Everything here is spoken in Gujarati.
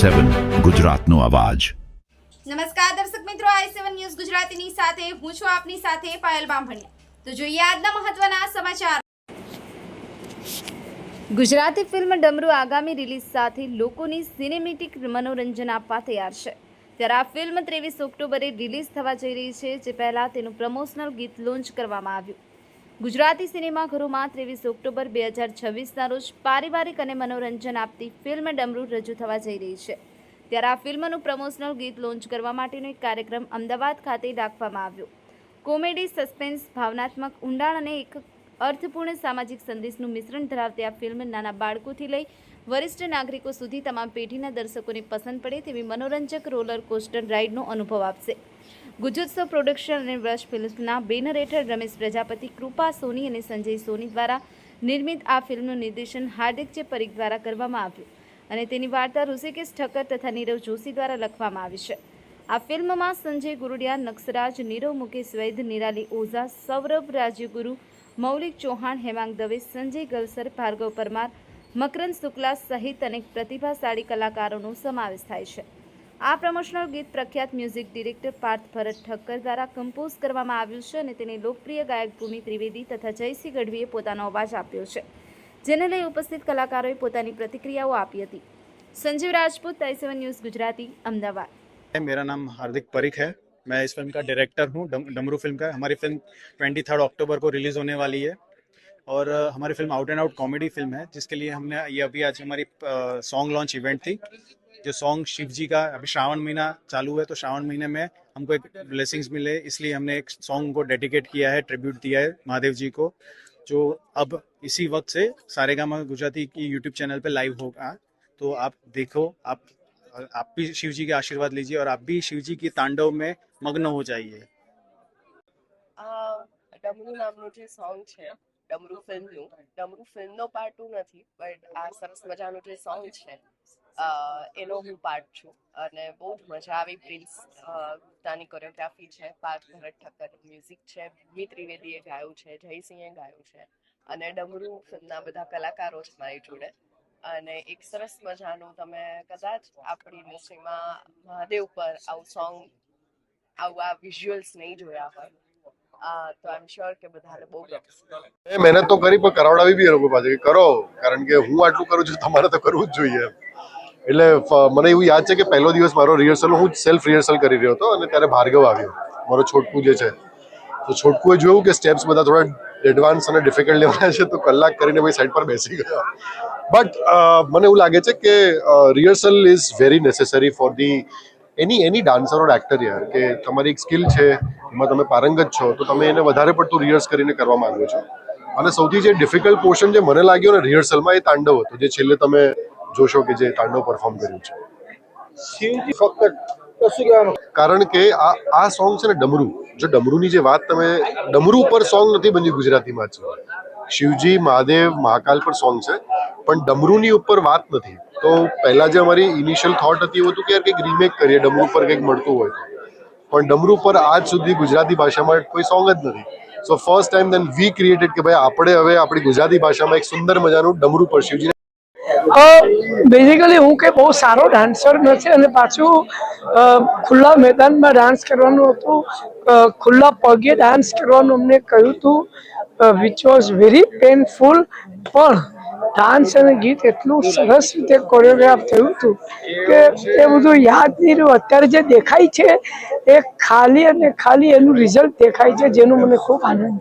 i7 ગુજરાતનો અવાજ। નમસ્કાર દર્શક મિત્રો, i7 ન્યૂઝ ગુજરાતીની સાથે હું છું આપની સાથે પાયલ બામભણિયા। તો જોઈએ આજના મહત્વના સમાચાર। ગુજરાતી ફિલ્મ ડમરૂ આગામી રિલીઝ સાથે લોકોની સિનેમેટિક મનોરંજન આપવા તૈયાર છે। ત્યારે આ ફિલ્મ 23 ઓક્ટોબરે રિલીઝ થવા જઈ રહી છે, જે પહેલા તેનું પ્રમોશનલ ગીત લોન્ચ કરવામાં આવ્યું। ગુજરાતી સિનેમાઘરોમાં 23 ઓક્ટોબર 2026ના રોજ પારિવારિક અને મનોરંજન આપતી ફિલ્મ ડમરૂ રજૂ થવા જઈ રહી છે। ત્યારે આ ફિલ્મનું પ્રમોશનલ ગીત લોન્ચ કરવા માટેનો એક કાર્યક્રમ અમદાવાદ ખાતે રાખવામાં આવ્યો। કોમેડી, સસ્પેન્સ, ભાવનાત્મક ઊંડાણ અને એક અર્થપૂર્ણ સામાજિક સંદેશનું મિશ્રણ ધરાવતી આ ફિલ્મ નાના બાળકોથી લઈ વરિષ્ઠ નાગરિકો સુધી તમામ પેઢીના દર્શકોને પસંદ પડે તેવી મનોરંજક રોલર કોસ્ટર રાઇડનો અનુભવ આપશે। ગુજોત્સવ પ્રોડક્શન અને વૃષ ફિલ્મ્સના બેનર હેઠળ રમેશ પ્રજાપતિ, કૃપા સોની અને સંજય સોની દ્વારા નિર્મિત આ ફિલ્મનું નિર્દેશન હાર્દિક જે પરીખ દ્વારા કરવામાં આવ્યું અને તેની વાર્તા ઋષિકેશ ઠક્કર તથા નીરવ જોશી દ્વારા લખવામાં આવી છે। આ ફિલ્મમાં સંજય ગુરુડિયા, નક્ષરાજ, નીરવ મુકેશ વૈદ, નિરાલી ઓઝા, સૌરભ રાજ્યગુરુ, મૌલિક ચૌહાણ, હેમાંગ દવે, સંજય ગલસર, ભાર્ગવ પરમાર, મકરંદ શુક્લા સહિત અનેક પ્રતિભાશાળી કલાકારોનો સમાવેશ થાય છે। આ પ્રમોશનલ ગીત પ્રખ્યાત મ્યુઝિક ડિરેક્ટર પાર્થ ભરત ઠક્કર દ્વારા કમ્પોઝ કરવામાં આવ્યું છે અને તેને લોકપ્રિય ગાયક ભૂમિ ત્રિવેદી તથા જયસિંહ ગઢવીએ પોતાનો અવાજ આપ્યો છે, જેને લઈ ઉપસ્થિત કલાકારોએ પોતાની પ્રતિક્રિયાઓ આપી હતી। Sanjeev Rajput, i7 news Gujarati, Ahmedabad. मेरा नाम हार्दिक परीख है। मैं इस फिल्म का डायरेक्टर हूँ। डमरू फिल्म का हमारी फिल्म 23 अक्टूबर को रिलीज़ होने वाली है और हमारी film out and out comedy film है, जिसके लिए हमने ये अभी आज हमारी सॉन्ग लॉन्च इवेंट थी। जो सॉन्ग शिव जी का अभी श्रावण महीना चालू है, तो श्रावण महीने में हमको एक ब्लेसिंग्स मिले, इसलिए हमने एक सॉन्ग को डेडिकेट किया है, ट्रिब्यूट दिया है महादेव जी को, जो अब इसी वक्त से सारेगामा गुजराती की यूट्यूब चैनल पे लाइव होगा। तो आप देखो, आप भी शिव जी के आशीर्वाद लीजिए और आप भी शिव जी की तांडव में मग्न हो जाइए। ડમરૂ નામનું જે સોંગ છે, ડમરૂ ફિલ્મનો પાર્ટ 2 નથી, બટ આ સરસ મજાનું જે સોંગ છે એનો હું પાર્ટ છું અને બહુ જ મજા આવી। પ્રિન્સ તાની કોરિયોગ્રાફી છે, પાર્થ ભરત ઠક્કર મ્યુઝિક છે, ભૂમિ ત્રિવેદીએ ગાયું છે, જયસિંહે ગાયું છે અને ડમરૂ ફિલ્મના બધા કલાકારો છે મારી જોડે। અને એક સરસ મજાનું તમે કદાચ આપણી ઇન્ડસ્ટ્રીમાં મહાદેવ પર આવું સોંગ, આવું આ વિઝ્યુઅલ્સ નહીં જોયા હોય, તો આઈ એમ શ્યોર કે બધાને બહુ ગમશે। મહેનત તો કરી પણ કરાવડાવી બી એ લોકો પાસે કરો, કારણ કે હું આટલું કરું છું, તમારે તો કરવું જ જોઈએ। એટલે મને એવું યાદ છે કે પહેલો દિવસ મારો રિહર્સલ, હું સેલ્ફ રિહર્સલ કરી રહ્યો હતો અને ત્યારે ભાર્ગવ આવ્યો, મારો છોટકું જે છે। તો છોટકુએ જોયું કે સ્ટેપ્સ બધા થોડા એડવાન્સ અને ડિફિકલ્ટ લેવાના છે, તો કલાક કરીને ભાઈ સાઈડ પર બેસી ગયો। બટ મને એવું લાગે છે કે rehearsal is very necessary for the any dancer or actor યાર, કે તમારી એક સ્કિલ છે, એમાં તમે પારંગત છો, તો તમે એને વધારે પડતું રિહર્સ કરીને કરવા માંગો છો। અને સૌથી જે ડિફિકલ્ટ પોર્શન જે મને લાગ્યો ને રિહર્સલમાં, એ તાંડવ હતો, જે છેલ્લે તમે જોશો કે જે તાંડવ પરફોર્મ કર્યું છે। શિવજી ફક્ત કશું કહેવાનું, કારણ કે આ સોંગ છે ને ડમરૂ, જો ડમરૂની જે વાત, તમે ડમરૂ પર સોંગ નથી બન્યું ગુજરાતીમાં જ, શિવજી, મહાદેવ, મહાકાલ પર સોંગ છે, પણ ડમરૂની ઉપર વાત નથી। તો પહેલા જે અમારી ઇનિશિયલ થોટ હતી એવું હતું કે યાર કંઈક રીમેક કરીએ, ડમરૂ પર કંઈક મળતું હોય તો, પણ ડમરૂ પર આજ સુધી ગુજરાતી ભાષામાં કોઈ સોંગ જ નથી। સો ફર્સ્ટ ટાઈમ દેન વી ક્રિએટેડ કે ભાઈ આપણે હવે આપણી ગુજરાતી ભાષામાં એક સુંદર મજાનું ડમરૂ પર શિવજી। બેઝિકલી હું કે બહુ સારો ડાન્સર નથી અને પાછું ખુલ્લા મેદાનમાં ડાન્સ કરવાનું હતું, ખુલ્લા પગે ડાન્સ કરવાનું અમને કહ્યું હતું, વિચ વોઝ વેરી પેનફુલ। પણ ડાન્સ અને ગીત એટલું સરસ રીતે કોરિયોગ્રાફ થયું હતું કે એ બધું યાદ નહીં રહ્યું। અત્યારે જે દેખાય છે એ ખાલી અને ખાલી એનું રિઝલ્ટ દેખાય છે, જેનું મને ખૂબ આનંદ